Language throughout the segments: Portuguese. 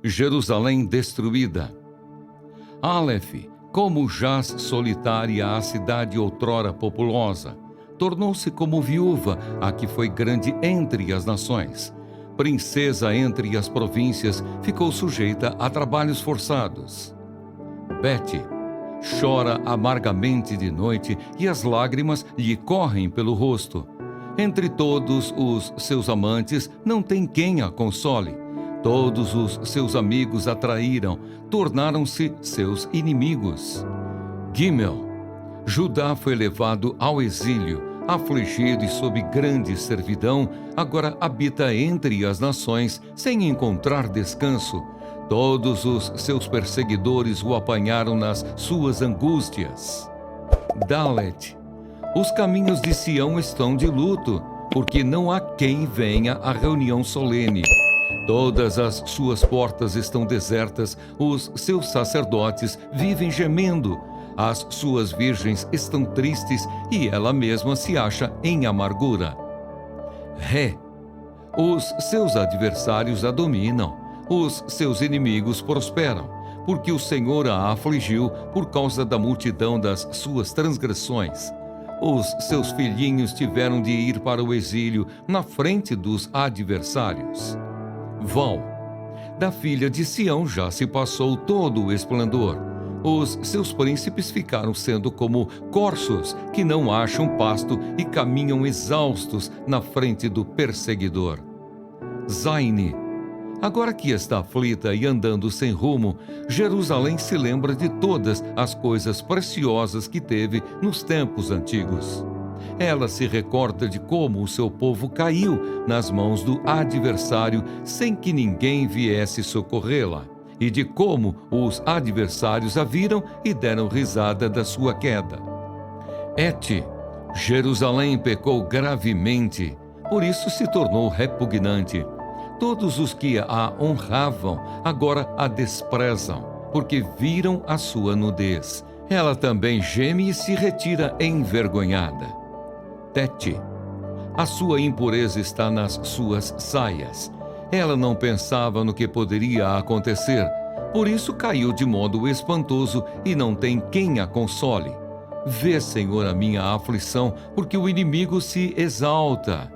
Jerusalém destruída. Aleph, como jaz solitária a cidade outrora populosa, tornou-se como viúva, a que foi grande entre as nações. Princesa entre as províncias, ficou sujeita a trabalhos forçados. Bete chora amargamente de noite e as lágrimas lhe correm pelo rosto. Entre todos os seus amantes não tem quem a console. Todos os seus amigos a traíram, tornaram-se seus inimigos. Gimel, Judá foi levado ao exílio, afligido e sob grande servidão, agora habita entre as nações, sem encontrar descanso. Todos os seus perseguidores o apanharam nas suas angústias. Dalet, os caminhos de Sião estão de luto, porque não há quem venha à reunião solene. Todas as suas portas estão desertas, os seus sacerdotes vivem gemendo, as suas virgens estão tristes e ela mesma se acha em amargura. Ré, os seus adversários a dominam, os seus inimigos prosperam, porque o Senhor a afligiu por causa da multidão das suas transgressões. Os seus filhinhos tiveram de ir para o exílio na frente dos adversários. Val, da filha de Sião já se passou todo o esplendor. Os seus príncipes ficaram sendo como corços que não acham pasto e caminham exaustos na frente do perseguidor. Zaine, agora que está aflita e andando sem rumo, Jerusalém se lembra de todas as coisas preciosas que teve nos tempos antigos. Ela se recorda de como o seu povo caiu nas mãos do adversário sem que ninguém viesse socorrê-la, e de como os adversários a viram e deram risada da sua queda. Et, Jerusalém pecou gravemente, por isso se tornou repugnante. Todos os que a honravam agora a desprezam, porque viram a sua nudez. Ela também geme e se retira envergonhada. Tete, a sua impureza está nas suas saias. Ela não pensava no que poderia acontecer, por isso caiu de modo espantoso e não tem quem a console. Vê, Senhor, a minha aflição, porque o inimigo se exalta.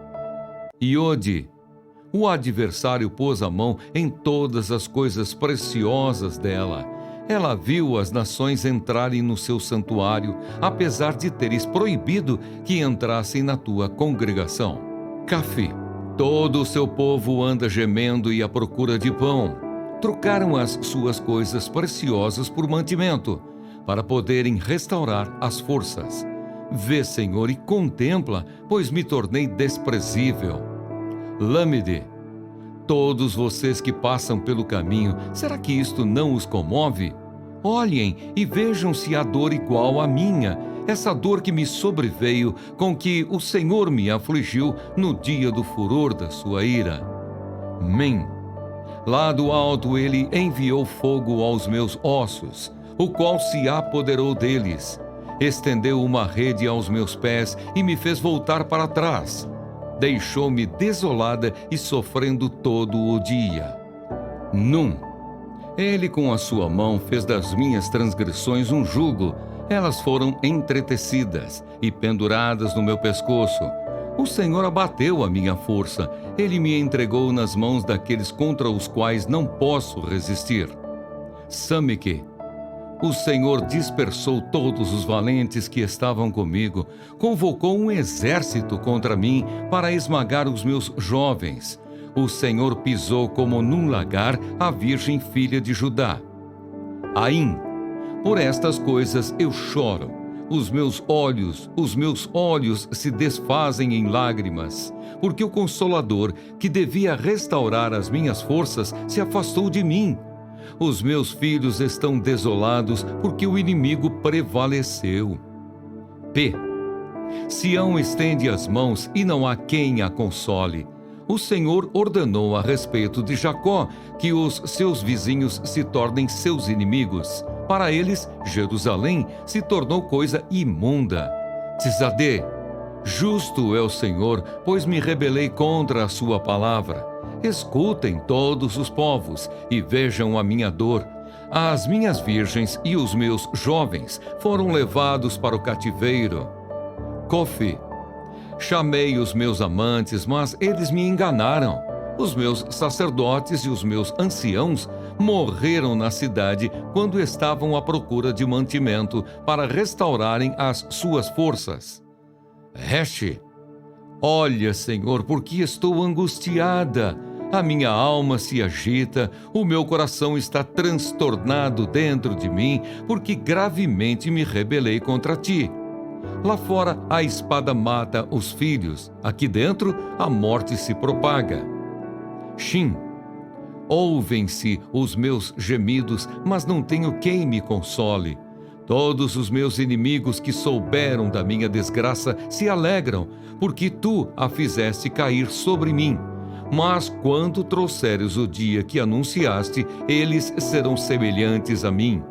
Iode, o adversário pôs a mão em todas as coisas preciosas dela. Ela viu as nações entrarem no seu santuário, apesar de teres proibido que entrassem na tua congregação. Cafi, todo o seu povo anda gemendo e à procura de pão. Trocaram as suas coisas preciosas por mantimento, para poderem restaurar as forças. Vê, Senhor, e contempla, pois me tornei desprezível. Lâmede, todos vocês que passam pelo caminho, será que isto não os comove? Olhem e vejam se há dor igual à minha, essa dor que me sobreveio, com que o Senhor me afligiu no dia do furor da sua ira. Mem, lá do alto ele enviou fogo aos meus ossos, o qual se apoderou deles. Estendeu uma rede aos meus pés e me fez voltar para trás. Deixou-me desolada e sofrendo todo o dia. Num, ele com a sua mão fez das minhas transgressões um jugo. Elas foram entretecidas e penduradas no meu pescoço. O Senhor abateu a minha força. Ele me entregou nas mãos daqueles contra os quais não posso resistir. Samique, o Senhor dispersou todos os valentes que estavam comigo, convocou um exército contra mim para esmagar os meus jovens. O Senhor pisou como num lagar a virgem filha de Judá. Aim, por estas coisas eu choro. Os meus olhos se desfazem em lágrimas, porque o Consolador, que devia restaurar as minhas forças, se afastou de mim. Os meus filhos estão desolados, porque o inimigo prevaleceu. P. Sião estende as mãos e não há quem a console. O Senhor ordenou a respeito de Jacó que os seus vizinhos se tornem seus inimigos. Para eles, Jerusalém se tornou coisa imunda. Tzadê, justo é o Senhor, pois me rebelei contra a sua palavra. Escutem todos os povos e vejam a minha dor. As minhas virgens e os meus jovens foram levados para o cativeiro. Cofi. Chamei os meus amantes, mas eles me enganaram. Os meus sacerdotes e os meus anciãos morreram na cidade quando estavam à procura de mantimento para restaurarem as suas forças. Resh. Olha, Senhor, porque estou angustiada. A minha alma se agita, o meu coração está transtornado dentro de mim, porque gravemente me rebelei contra ti. Lá fora a espada mata os filhos, aqui dentro a morte se propaga. Shin. Ouvem-se os meus gemidos, mas não tenho quem me console. Todos os meus inimigos que souberam da minha desgraça se alegram, porque tu a fizeste cair sobre mim. Mas quando trouxeres o dia que anunciaste, eles serão semelhantes a mim.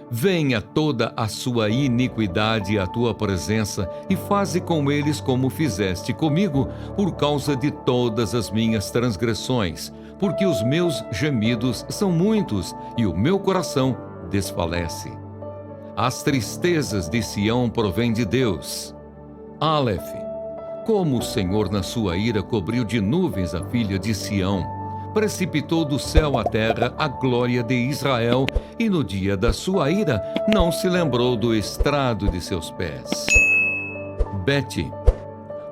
Venha toda a sua iniquidade à tua presença e faze com eles como fizeste comigo, por causa de todas as minhas transgressões, porque os meus gemidos são muitos e o meu coração desfalece. As tristezas de Sião provêm de Deus. Aleph. Como o Senhor na sua ira cobriu de nuvens a filha de Sião, precipitou do céu à terra a glória de Israel, e no dia da sua ira não se lembrou do estrado de seus pés. Bet.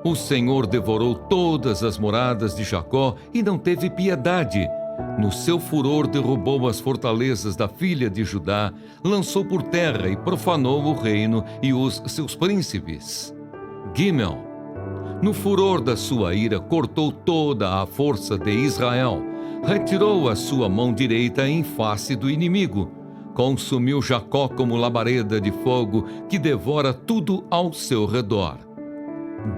O Senhor devorou todas as moradas de Jacó e não teve piedade. No seu furor derrubou as fortalezas da filha de Judá, lançou por terra e profanou o reino e os seus príncipes. Gimel. No furor da sua ira, cortou toda a força de Israel, retirou a sua mão direita em face do inimigo, consumiu Jacó como labareda de fogo que devora tudo ao seu redor.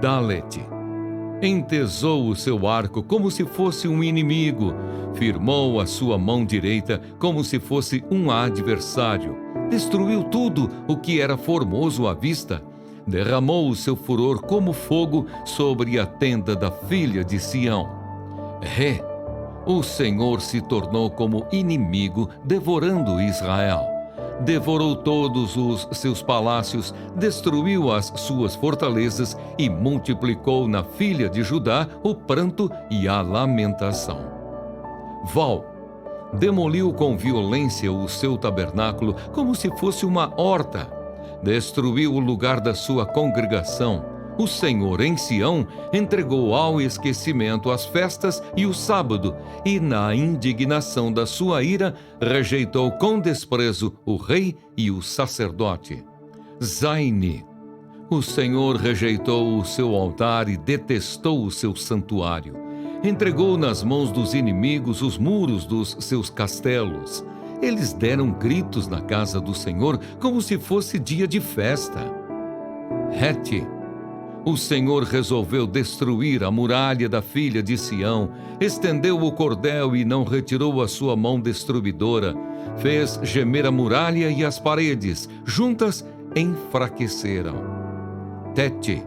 Dalet. Entesou o seu arco como se fosse um inimigo, firmou a sua mão direita como se fosse um adversário, destruiu tudo o que era formoso à vista, derramou o seu furor como fogo sobre a tenda da filha de Sião. Ré. O Senhor se tornou como inimigo, devorando Israel. Devorou todos os seus palácios, destruiu as suas fortalezas e multiplicou na filha de Judá o pranto e a lamentação. Val. Demoliu com violência o seu tabernáculo como se fosse uma horta. Destruiu o lugar da sua congregação. O Senhor em Sião entregou ao esquecimento as festas e o sábado, e na indignação da sua ira rejeitou com desprezo o rei e o sacerdote. Zaini. O Senhor rejeitou o seu altar e detestou o seu santuário. Entregou nas mãos dos inimigos os muros dos seus castelos. Eles deram gritos na casa do Senhor como se fosse dia de festa. Het. O Senhor resolveu destruir a muralha da filha de Sião, estendeu o cordel e não retirou a sua mão destruidora, fez gemer a muralha e as paredes, juntas enfraqueceram. Tete.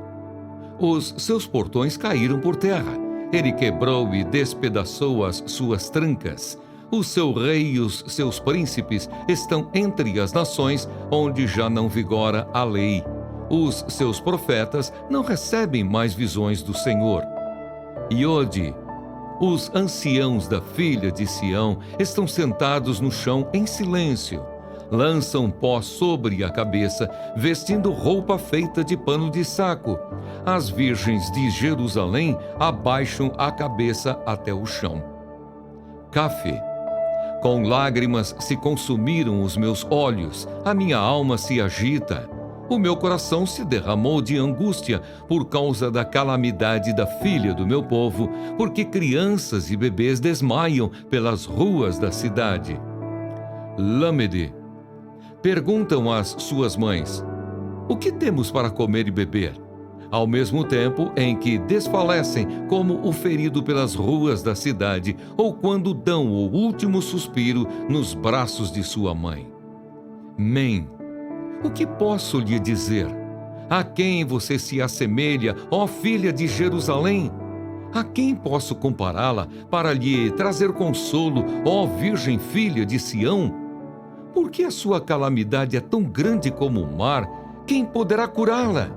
Os seus portões caíram por terra, ele quebrou e despedaçou as suas trancas. O seu rei e os seus príncipes estão entre as nações onde já não vigora a lei. Os seus profetas não recebem mais visões do Senhor. Iode. Os anciãos da filha de Sião estão sentados no chão em silêncio. Lançam pó sobre a cabeça, vestindo roupa feita de pano de saco. As virgens de Jerusalém abaixam a cabeça até o chão. Café. Com lágrimas se consumiram os meus olhos, a minha alma se agita. O meu coração se derramou de angústia por causa da calamidade da filha do meu povo, porque crianças e bebês desmaiam pelas ruas da cidade. Lâmede. Perguntam às suas mães: o que temos para comer e beber? Ao mesmo tempo em que desfalecem como o ferido pelas ruas da cidade, ou quando dão o último suspiro nos braços de sua mãe. Men. O que posso lhe dizer? A quem você se assemelha, ó filha de Jerusalém? A quem posso compará-la para lhe trazer consolo, ó Virgem Filha de Sião? Porque a sua calamidade é tão grande como o mar, quem poderá curá-la?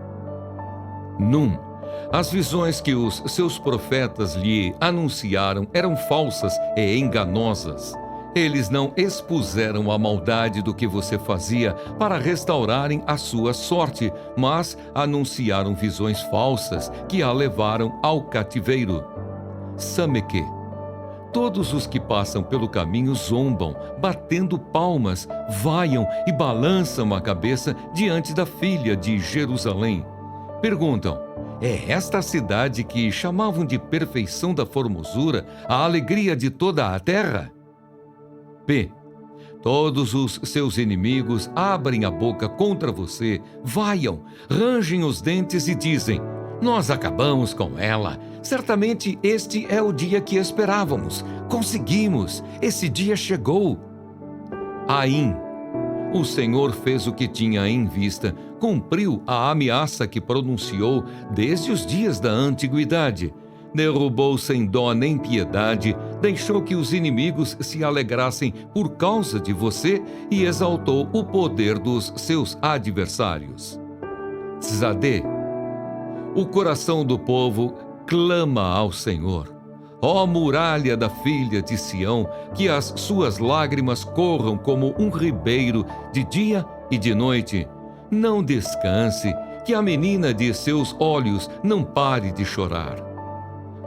As visões que os seus profetas lhe anunciaram eram falsas e enganosas. Eles não expuseram a maldade do que você fazia para restaurarem a sua sorte, mas anunciaram visões falsas que a levaram ao cativeiro. Sameque. Todos os que passam pelo caminho zombam, batendo palmas, vaiam e balançam a cabeça diante da filha de Jerusalém. Perguntam: é esta a cidade que chamavam de perfeição da formosura, a alegria de toda a terra? Todos os seus inimigos abrem a boca contra você, vaiam, rangem os dentes e dizem: nós acabamos com ela. Certamente este é o dia que esperávamos. Conseguimos, esse dia chegou. Aim. O Senhor fez o que tinha em vista, cumpriu a ameaça que pronunciou desde os dias da antiguidade. Derrubou sem dó nem piedade, deixou que os inimigos se alegrassem por causa de você e exaltou o poder dos seus adversários. Tzadê. O coração do povo clama ao Senhor. Ó muralha da filha de Sião, que as suas lágrimas corram como um ribeiro de dia e de noite. Não descanse, que a menina de seus olhos não pare de chorar.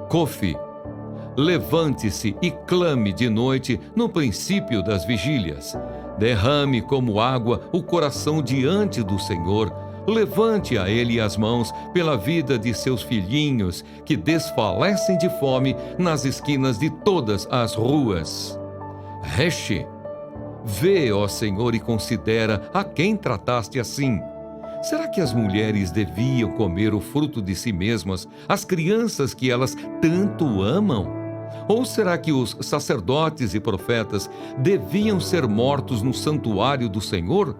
Cofi. Levante-se e clame de noite no princípio das vigílias. Derrame como água o coração diante do Senhor. Levante a ele as mãos pela vida de seus filhinhos, que desfalecem de fome nas esquinas de todas as ruas. Reche. Vê, ó Senhor, e considera a quem trataste assim. Será que as mulheres deviam comer o fruto de si mesmas, as crianças que elas tanto amam? Ou será que os sacerdotes e profetas deviam ser mortos no santuário do Senhor?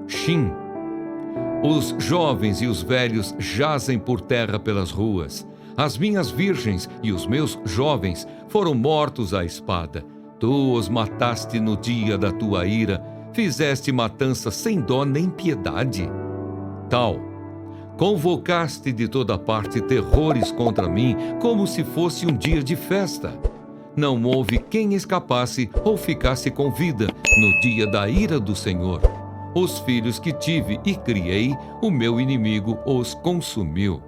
Shin. Os jovens e os velhos jazem por terra pelas ruas. As minhas virgens e os meus jovens foram mortos à espada. Tu os mataste no dia da tua ira, fizeste matança sem dó nem piedade. Tal. Convocaste de toda parte terrores contra mim, como se fosse um dia de festa. Não houve quem escapasse ou ficasse com vida no dia da ira do Senhor. Os filhos que tive e criei, o meu inimigo os consumiu.